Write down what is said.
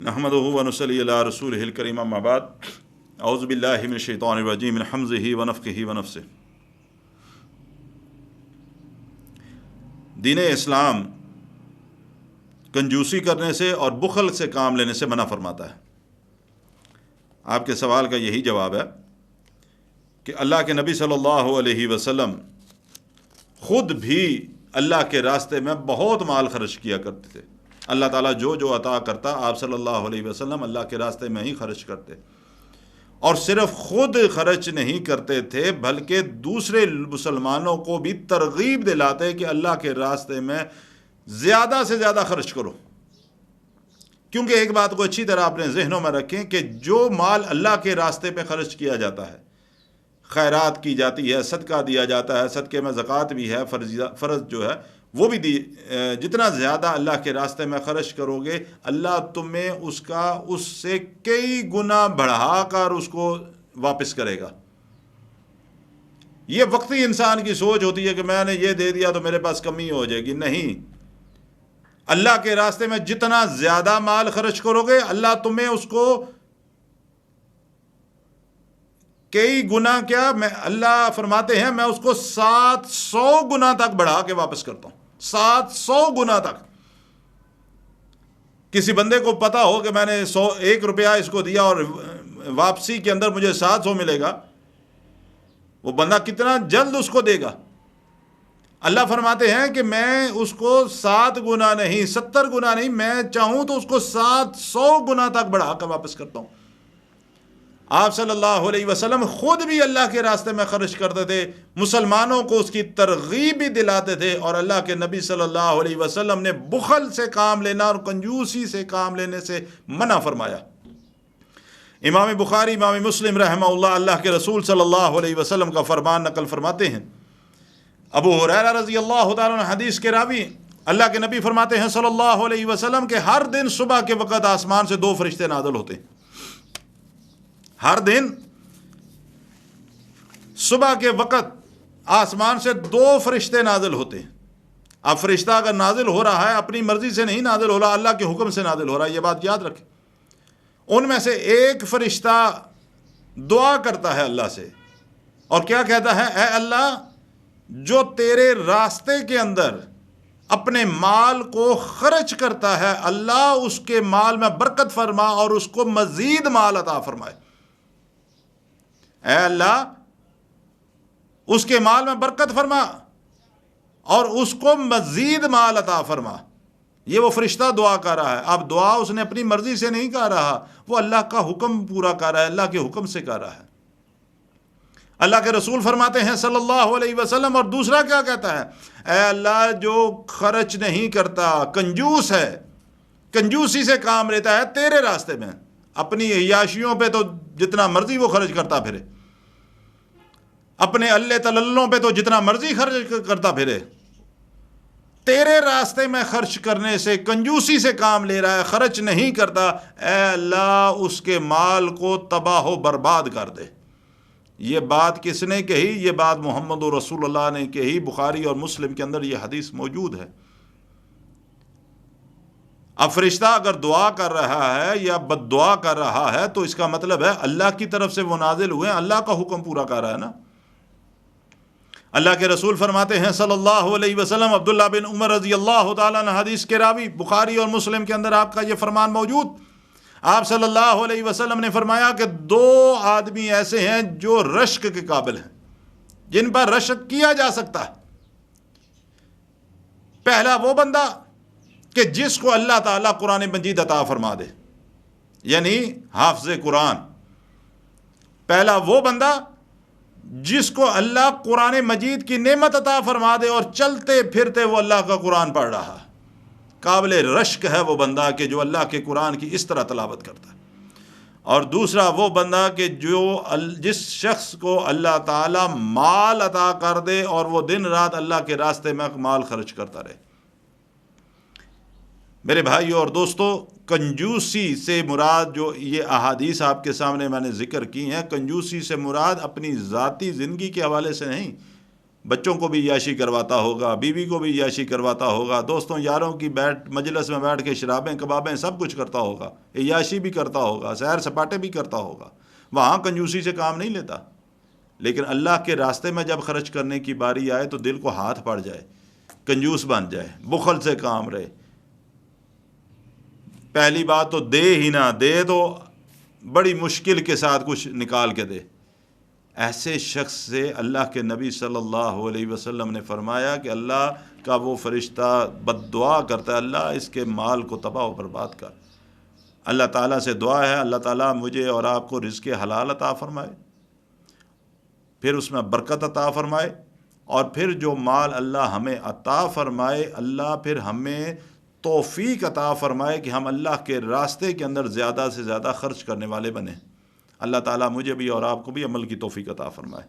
نحمدہ ونصلی علی رسولہ الکریم اما بعد اعوذ باللہ من الشیطان الرجیم من حمزہ ونفخہ ونفثہ۔ دین اسلام کنجوسی کرنے سے اور بخل سے کام لینے سے منع فرماتا ہے۔ آپ کے سوال کا یہی جواب ہے کہ اللہ کے نبی صلی اللہ علیہ وسلم خود بھی اللہ کے راستے میں بہت مال خرچ کیا کرتے تھے۔ اللہ تعالیٰ جو عطا کرتا آپ صلی اللہ علیہ وسلم اللہ کے راستے میں ہی خرچ کرتے، اور صرف خود خرچ نہیں کرتے تھے بلکہ دوسرے مسلمانوں کو بھی ترغیب دلاتے کہ اللہ کے راستے میں زیادہ سے زیادہ خرچ کرو۔ کیونکہ ایک بات کو اچھی طرح اپنے ذہنوں میں رکھیں کہ جو مال اللہ کے راستے پہ خرچ کیا جاتا ہے، خیرات کی جاتی ہے، صدقہ دیا جاتا ہے، صدقے میں زکوٰۃ بھی ہے، فرض جو ہے وہ بھی جتنا زیادہ اللہ کے راستے میں خرچ کرو گے اللہ تمہیں اس سے کئی گنا بڑھا کر اس کو واپس کرے گا۔ یہ وقتی انسان کی سوچ ہوتی ہے کہ میں نے یہ دے دیا تو میرے پاس کمی ہو جائے گی۔ نہیں، اللہ کے راستے میں جتنا زیادہ مال خرچ کرو گے اللہ تمہیں اس کو کئی گنا اللہ فرماتے ہیں میں اس کو 700 گنا تک بڑھا کے واپس کرتا ہوں۔ 700 گنا تک۔ کسی بندے کو پتا ہو کہ میں نے 1 روپیہ اس کو دیا اور واپسی کے اندر مجھے 700 ملے گا، وہ بندہ کتنا جلد اس کو دے گا؟ اللہ فرماتے ہیں کہ میں اس کو 7 گنا نہیں، 70 گنا نہیں، میں چاہوں تو اس کو 700 گنا تک بڑھا کر واپس کرتا ہوں۔ آپ صلی اللہ علیہ وسلم خود بھی اللہ کے راستے میں خرچ کرتے تھے، مسلمانوں کو اس کی ترغیب بھی دلاتے تھے، اور اللہ کے نبی صلی اللہ علیہ وسلم نے بخل سے کام لینا اور کنجوسی سے کام لینے سے منع فرمایا۔ امام بخاری، امام مسلم رحمہ اللہ کے رسول صلی اللہ علیہ وسلم کا فرمان نقل فرماتے ہیں۔ ابو ہریرہ رضی اللہ تعالیٰ عنہ حدیث کے راوی، اللہ کے نبی فرماتے ہیں صلی اللہ علیہ وسلم کہ ہر دن صبح کے وقت آسمان سے 2 فرشتے نازل ہوتے ہیں۔ ہر دن صبح کے وقت آسمان سے 2 فرشتے نازل ہوتے ہیں۔ اب فرشتہ اگر نازل ہو رہا ہے اپنی مرضی سے نہیں نازل ہو رہا، اللہ کے حکم سے نازل ہو رہا ہے، یہ بات یاد رکھیں۔ ان میں سے ایک فرشتہ دعا کرتا ہے اللہ سے، اور کیا کہتا ہے؟ اے اللہ، جو تیرے راستے کے اندر اپنے مال کو خرچ کرتا ہے اللہ اس کے مال میں برکت فرما اور اس کو مزید مال عطا فرمائے۔ اے اللہ، اس کے مال میں برکت فرما اور اس کو مزید مال عطا فرما۔ یہ وہ فرشتہ دعا کر رہا ہے۔ اب دعا اس نے اپنی مرضی سے نہیں کر رہا، وہ اللہ کا حکم پورا کر رہا ہے، اللہ کے حکم سے کر رہا ہے۔ اللہ کے رسول فرماتے ہیں صلی اللہ علیہ وسلم، اور دوسرا کیا کہتا ہے؟ اے اللہ، جو خرچ نہیں کرتا، کنجوس ہے، کنجوسی سے کام لیتا ہے تیرے راستے میں، اپنی عیاشیوں پہ تو جتنا مرضی وہ خرچ کرتا پھرے، اپنے اللہ تللوں پہ تو جتنا مرضی خرچ کرتا پھرے، تیرے راستے میں خرچ کرنے سے کنجوسی سے کام لے رہا ہے، خرچ نہیں کرتا، اے اللہ اس کے مال کو تباہ و برباد کر دے۔ یہ بات کس نے کہی؟ یہ بات محمد رسول اللہ نے کہی۔ بخاری اور مسلم کے اندر یہ حدیث موجود ہے۔ اب فرشتہ اگر دعا کر رہا ہے یا بد دعا کر رہا ہے تو اس کا مطلب ہے اللہ کی طرف سے وہ نازل ہوئے، اللہ کا حکم پورا کر رہا ہے نا۔ اللہ کے رسول فرماتے ہیں صلی اللہ علیہ وسلم، عبداللہ بن عمر رضی اللہ تعالیٰ عنہ حدیث کے راوی، بخاری اور مسلم کے اندر آپ کا یہ فرمان موجود۔ آپ صلی اللہ علیہ وسلم نے فرمایا کہ 2 آدمی ایسے ہیں جو رشک کے قابل ہیں، جن پر رشک کیا جا سکتا ہے۔ پہلا وہ بندہ کہ جس کو اللہ تعالیٰ قرآن مجید عطا فرما دے، یعنی حافظ قرآن۔ پہلا وہ بندہ جس کو اللہ قرآن مجید کی نعمت عطا فرما دے اور چلتے پھرتے وہ اللہ کا قرآن پڑھ رہا ہے، قابل رشک ہے وہ بندہ کہ جو اللہ کے قرآن کی اس طرح تلاوت کرتا ہے۔ اور دوسرا وہ بندہ کہ جس شخص کو اللہ تعالیٰ مال عطا کر دے اور وہ دن رات اللہ کے راستے میں مال خرچ کرتا رہے۔ میرے بھائیوں اور دوستو، کنجوسی سے مراد جو یہ احادیث آپ کے سامنے میں نے ذکر کی ہیں، کنجوسی سے مراد اپنی ذاتی زندگی کے حوالے سے نہیں، بچوں کو بھی عیاشی کرواتا ہوگا، بیوی کو بھی عیاشی کرواتا ہوگا، دوستوں یاروں کی مجلس میں بیٹھ کے شرابیں کبابیں سب کچھ کرتا ہوگا، عیاشی بھی کرتا ہوگا، سیر سپاٹے بھی کرتا ہوگا، وہاں کنجوسی سے کام نہیں لیتا۔ لیکن اللہ کے راستے میں جب خرچ کرنے کی باری آئے تو دل کو ہاتھ پڑ جائے، کنجوس بن جائے، بخل سے کام رہے۔ پہلی بات تو دے ہی نہ دے تو بڑی مشکل کے ساتھ کچھ نکال کے دے۔ ایسے شخص سے اللہ کے نبی صلی اللہ علیہ وسلم نے فرمایا کہ اللہ کا وہ فرشتہ بد دعا کرتا ہے، اللہ اس کے مال کو تباہ و برباد کر۔ اللہ تعالیٰ سے دعا ہے اللہ تعالیٰ مجھے اور آپ کو رزق حلال عطا فرمائے، پھر اس میں برکت عطا فرمائے، اور پھر جو مال اللہ ہمیں عطا فرمائے اللہ پھر ہمیں توفیق عطا فرمائے کہ ہم اللہ کے راستے کے اندر زیادہ سے زیادہ خرچ کرنے والے بنیں۔ اللہ تعالیٰ مجھے بھی اور آپ کو بھی عمل کی توفیق عطا فرمائے۔